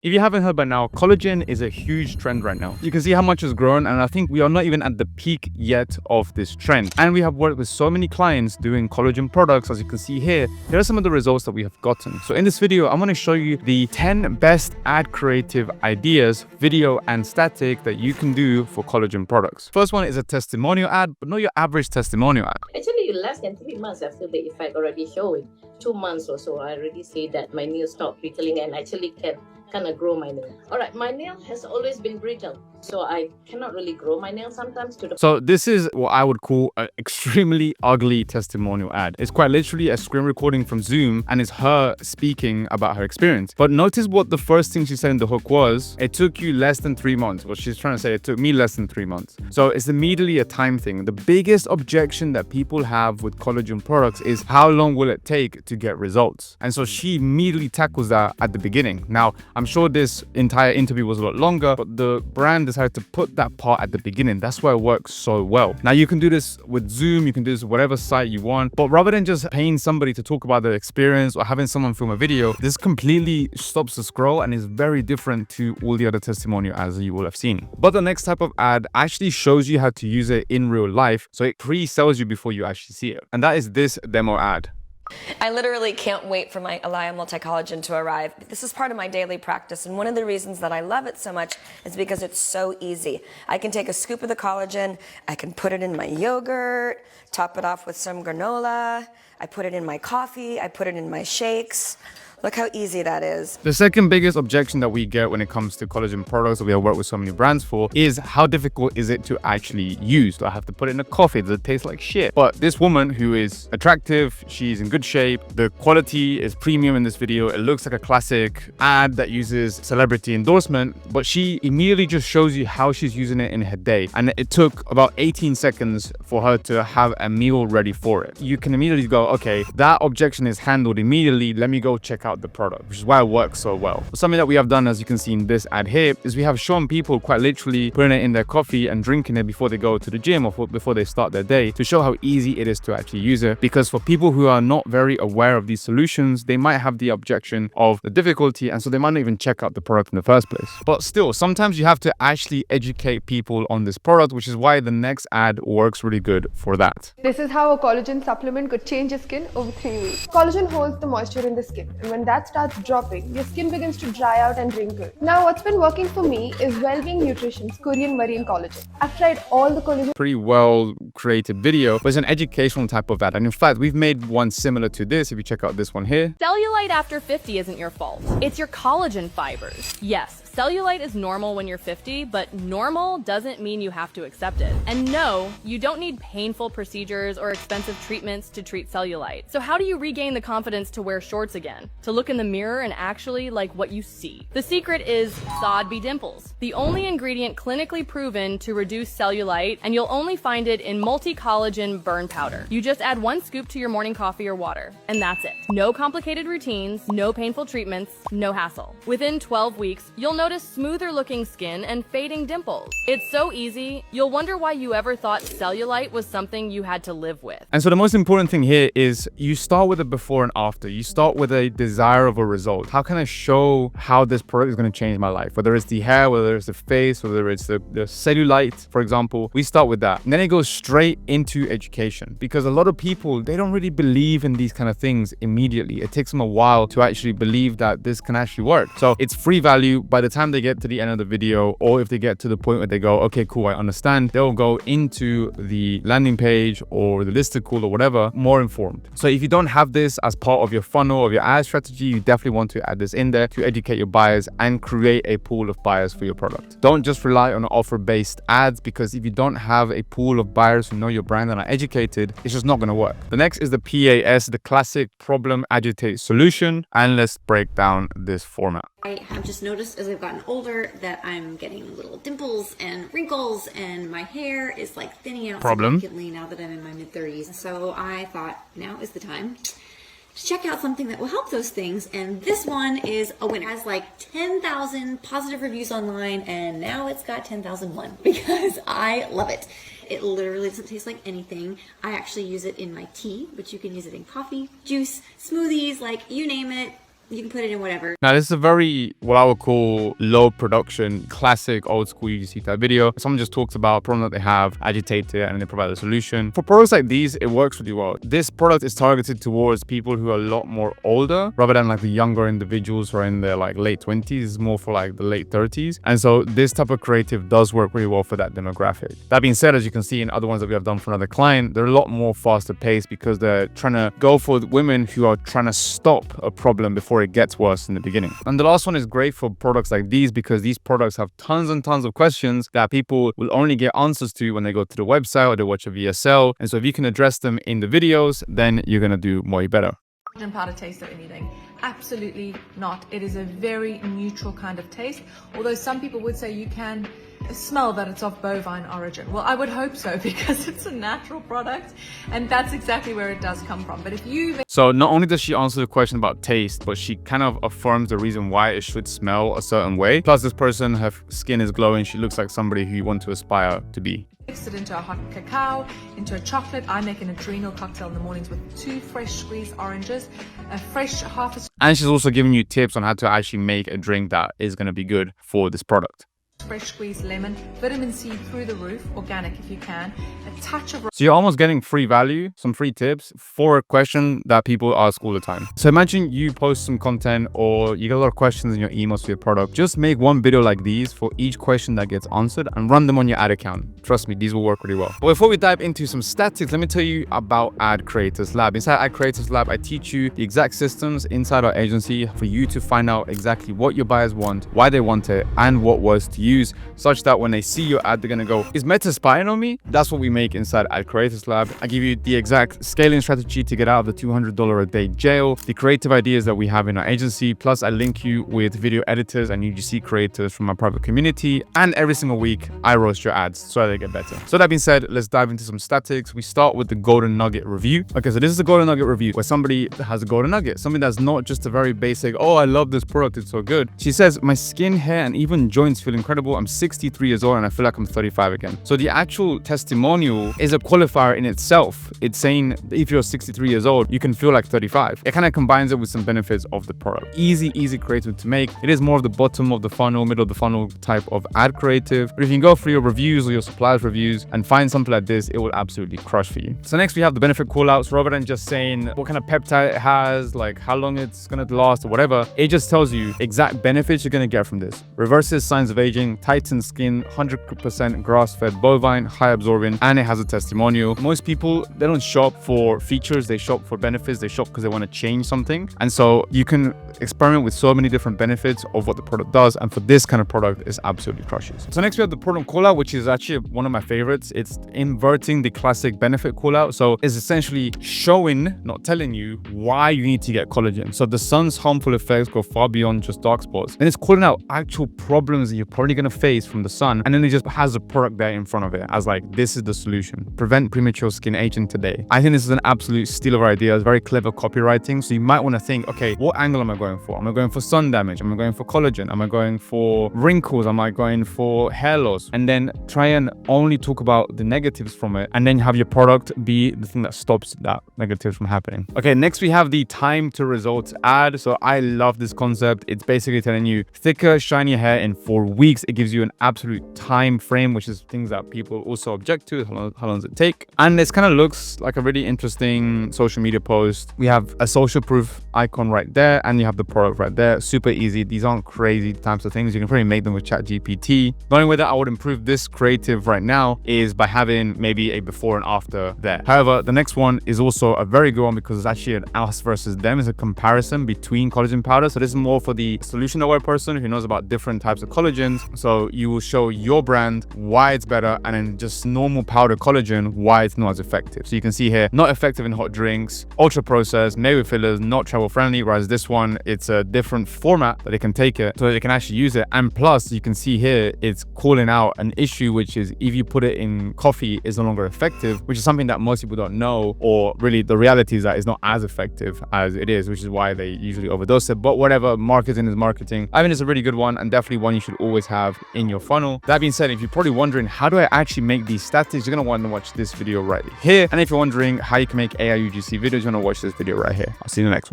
If you haven't heard by now, collagen is a huge trend right now. You can see how much has grown, and I think we are not even at the peak yet of this trend. And we have worked with so many clients doing collagen products. As you can see here, here are some of the results that we have gotten. So in this video, I'm going to show you the 10 best ad creative ideas, video and static, that you can do for collagen products. First one is a testimonial ad, but not your average testimonial ad. Actually, less than 3 months after the effect already showing, 2 months or so, I already see that my nails stop prickling and actually can kind of grow my nail. All right, my nail has always been brittle, so I cannot really grow my nail sometimes to the... So this is what I would call an extremely ugly testimonial ad. It's quite literally a screen recording from Zoom, and it's her speaking about her experience. But notice what the first thing she said in the hook was. It took you less than 3 months. What she's trying to say, it took me less than 3 months. So it's immediately a time thing. The biggest objection that people have with collagen products is how long will it take to get results? And so she immediately tackles that at the beginning. Now, I'm sure this entire interview was a lot longer, but the brand decided to put that part at the beginning. That's why it works so well. Now, you can do this with Zoom, you can do this with whatever site you want, but rather than just paying somebody to talk about their experience or having someone film a video, this completely stops the scroll and is very different to all the other testimonial ads that you will have seen. But the next type of ad actually shows you how to use it in real life, so it pre-sells you before you actually see it. And that is this demo ad. I literally can't wait for my Elia Multi-Collagen to arrive. This is part of my daily practice, and one of the reasons that I love it so much is because it's so easy. I can take a scoop of the collagen, I can put it in my yogurt, top it off with some granola, I put it in my coffee, I put it in my shakes. Look how easy that is. The second biggest objection that we get when it comes to collagen products that we have worked with so many brands for is how difficult is it to actually use? Do I have to put it in a coffee? Does it taste like shit? But this woman, who is attractive, she's in good shape, the quality is premium in this video, it looks like a classic ad that uses celebrity endorsement, but she immediately just shows you how she's using it in her day. And it took about 18 seconds for her to have a meal ready for it. You can immediately go, okay, that objection is handled immediately. Let me go check out the product, which is why it works so well. Something that we have done, as you can see in this ad here, is we have shown people quite literally putting it in their coffee and drinking it before they go to the gym or before they start their day, to show how easy it is to actually use it. Because for people who are not very aware of these solutions, they might have the objection of the difficulty, and so they might not even check out the product in the first place. But still, sometimes you have to actually educate people on this product, which is why the next ad works really good for that. This is how a collagen supplement could change your skin over 3 weeks. Collagen holds the moisture in the skin, and when that starts dropping, your skin begins to dry out and wrinkle. Now, what's been working for me is Wellbeing Nutrition's Korean Marine Collagen. I've tried all the collagen. Pretty well created video, but it's an educational type of ad. And in fact, we've made one similar to this. If you check out this one here. Cellulite after 50 isn't your fault. It's your collagen fibers. Yes, cellulite is normal when you're 50, but normal doesn't mean you have to accept it. And no, you don't need painful procedures or expensive treatments to treat cellulite. So how do you regain the confidence to wear shorts again? To look in the mirror and actually like what you see? The secret is Sod-B Dimples, the only ingredient clinically proven to reduce cellulite, and you'll only find it in multi-collagen burn powder. You just add 1 scoop to your morning coffee or water, and that's it. No complicated routines, no painful treatments, no hassle. Within 12 weeks, you'll notice smoother looking skin and fading dimples. It's so easy, you'll wonder why you ever thought cellulite was something you had to live with. And so the most important thing here is you start with a before and after. You start with a desirable result. How can I show how this product is going to change my life? Whether it's the hair, whether it's the face, whether it's the cellulite, for example, we start with that. And then it goes straight into education, because a lot of people, they don't really believe in these kind of things immediately. It takes them a while to actually believe that this can actually work. So it's free value. By the time they get to the end of the video, or if they get to the point where they go, okay, cool, I understand, they'll go into the landing page or the listicle or whatever more informed. So if you don't have this as part of your funnel of your ad strategy, you definitely want to add this in there to educate your buyers and create a pool of buyers for your product. Don't just rely on offer-based ads, because if you don't have a pool of buyers who know your brand and are educated, it's just not going to work. The next is the PAS, the classic problem, agitate, solution. And let's break down this format. I have just noticed as I've gotten older that I'm getting little dimples and wrinkles, and my hair is like thinning out significantly now that I'm in my mid-30s. So I thought now is the time to check out something that will help those things, and this one is a winner. It has like 10,000 positive reviews online, and now it's got 10,001 because I love it. It literally doesn't taste like anything. I actually use it in my tea, but you can use it in coffee, juice, smoothies, like you name it. You can put it in whatever. Now, this is a very, what I would call low production, classic old school UGC type video. Someone just talks about a problem that they have, agitate it, and they provide a solution. For products like these, it works really well. This product is targeted towards people who are a lot more older, rather than like the younger individuals who are in their like late 20s. It's more for like the late 30s. And so this type of creative does work really well for that demographic. That being said, as you can see in other ones that we have done for another client, they're a lot more faster paced because they're trying to go for women who are trying to stop a problem before it gets worse in the beginning. And the last one is great for products like these because these products have tons and tons of questions that people will only get answers to when they go to the website or they watch a VSL. And so if you can address them in the videos, then you're going to do way better. Collagen powder taste of anything? Absolutely not. It is a very neutral kind of taste, although some people would say you can smell that it's of bovine origin. Well, I would hope so because it's a natural product and that's exactly where it does come from. But if you... So not only does she answer the question about taste, but she kind of affirms the reason why it should smell a certain way. Plus this person, her skin is glowing. She looks like somebody who you want to aspire to be. Mix it into a hot cacao, into a chocolate. I make an adrenal cocktail in the mornings with 2 fresh squeezed oranges, a fresh half a... And she's also giving you tips on how to actually make a drink that is going to be good for this product. fresh squeezed lemon, vitamin C through the roof, organic if you can, a touch of... So you're almost getting free value, some free tips for a question that people ask all the time. So imagine you post some content or you get a lot of questions in your emails for your product. Just make one video like these for each question that gets answered and run them on your ad account. Trust me, these will work really well. But before we dive into some statistics, let me tell you about Ad Creators Lab. Inside Ad Creators Lab, I teach you the exact systems inside our agency for you to find out exactly what your buyers want, why they want it, and what words to use, such that when they see your ad, they're gonna go, is Meta spying on me? That's what we make inside Ad Creators Lab. I give you the exact scaling strategy to get out of the $200 a day jail, the creative ideas that we have in our agency, plus I link you with video editors and UGC creators from our private community, and every single week I roast your ads so that they get better. So that being said, let's dive into some statistics. We start with the golden nugget review. Okay, so this is a golden nugget review where somebody has a golden nugget, something that's not just a very basic, oh, I love this product, it's so good. She says, my skin, hair, and even joints feel incredible. I'm 63 years old and I feel like I'm 35 again. So the actual testimonial is a qualifier in itself. It's saying if you're 63 years old, you can feel like 35. It kind of combines it with some benefits of the product. Easy creative to make. It is more of the bottom of the funnel, middle of the funnel type of ad creative. But if you can go through your reviews or your suppliers reviews and find something like this, it will absolutely crush for you. So next we have the benefit callouts. Rather than just saying what kind of peptide it has, like how long it's gonna last or whatever, it just tells you exact benefits you're gonna get from this. Reverses signs of aging, tightens skin, 100% grass-fed bovine, high absorbing, and it has a testimonial. Most people, they don't shop for features, they shop for benefits, they shop because they want to change something. And so you can experiment with so many different benefits of what the product does, and for this kind of product, it absolutely crushes. So next we have the product callout, which is actually one of my favorites. It's inverting the classic benefit callout. So it's essentially showing, not telling you, why you need to get collagen. So the sun's harmful effects go far beyond just dark spots. And it's calling out actual problems that you're probably going to face from the sun, and then it just has a product there in front of it as like, this is the solution. Prevent premature skin aging today. I think this is an absolute steal of ideas, very clever copywriting. So you might want to think, okay, what angle am I going for? Am I going for sun damage? Am I going for collagen? Am I going for wrinkles? Am I going for hair loss? And then try and only talk about the negatives from it, and then have your product be the thing that stops that negatives from happening. Okay, next we have the time to results ad. So I love this concept. It's basically telling you thicker, shinier hair in 4 weeks. It gives you an absolute time frame, which is things that people also object to. How long does it take? And this kind of looks like a really interesting social media post. We have a social proof icon right there, and you have the product right there. Super easy. These aren't crazy types of things. You can probably make them with ChatGPT. The only way that I would improve this creative right now is by having maybe a before and after there. However, the next one is also a very good one because it's actually an us versus them. It's a comparison between collagen powder. So this is more for the solution aware person who knows about different types of collagens. So you will show your brand why it's better, and then just normal powder collagen why it's not as effective. So you can see here, not effective in hot drinks, ultra processed, made with fillers, not travel friendly, whereas this one, it's a different format that they can take it so that they can actually use it. And plus you can see here, it's calling out an issue, which is if you put it in coffee, it's no longer effective, which is something that most people don't know, or really the reality is that it's not as effective as it is, which is why they usually overdose it. But whatever, marketing is marketing. I think it's a really good one, and definitely one you should always have in your funnel. That being said, if you're probably wondering, how do I actually make these statistics, you're going to want to watch this video right here. And if you're wondering how you can make AI UGC videos, you're going to watch this video right here. I'll see you in the next one.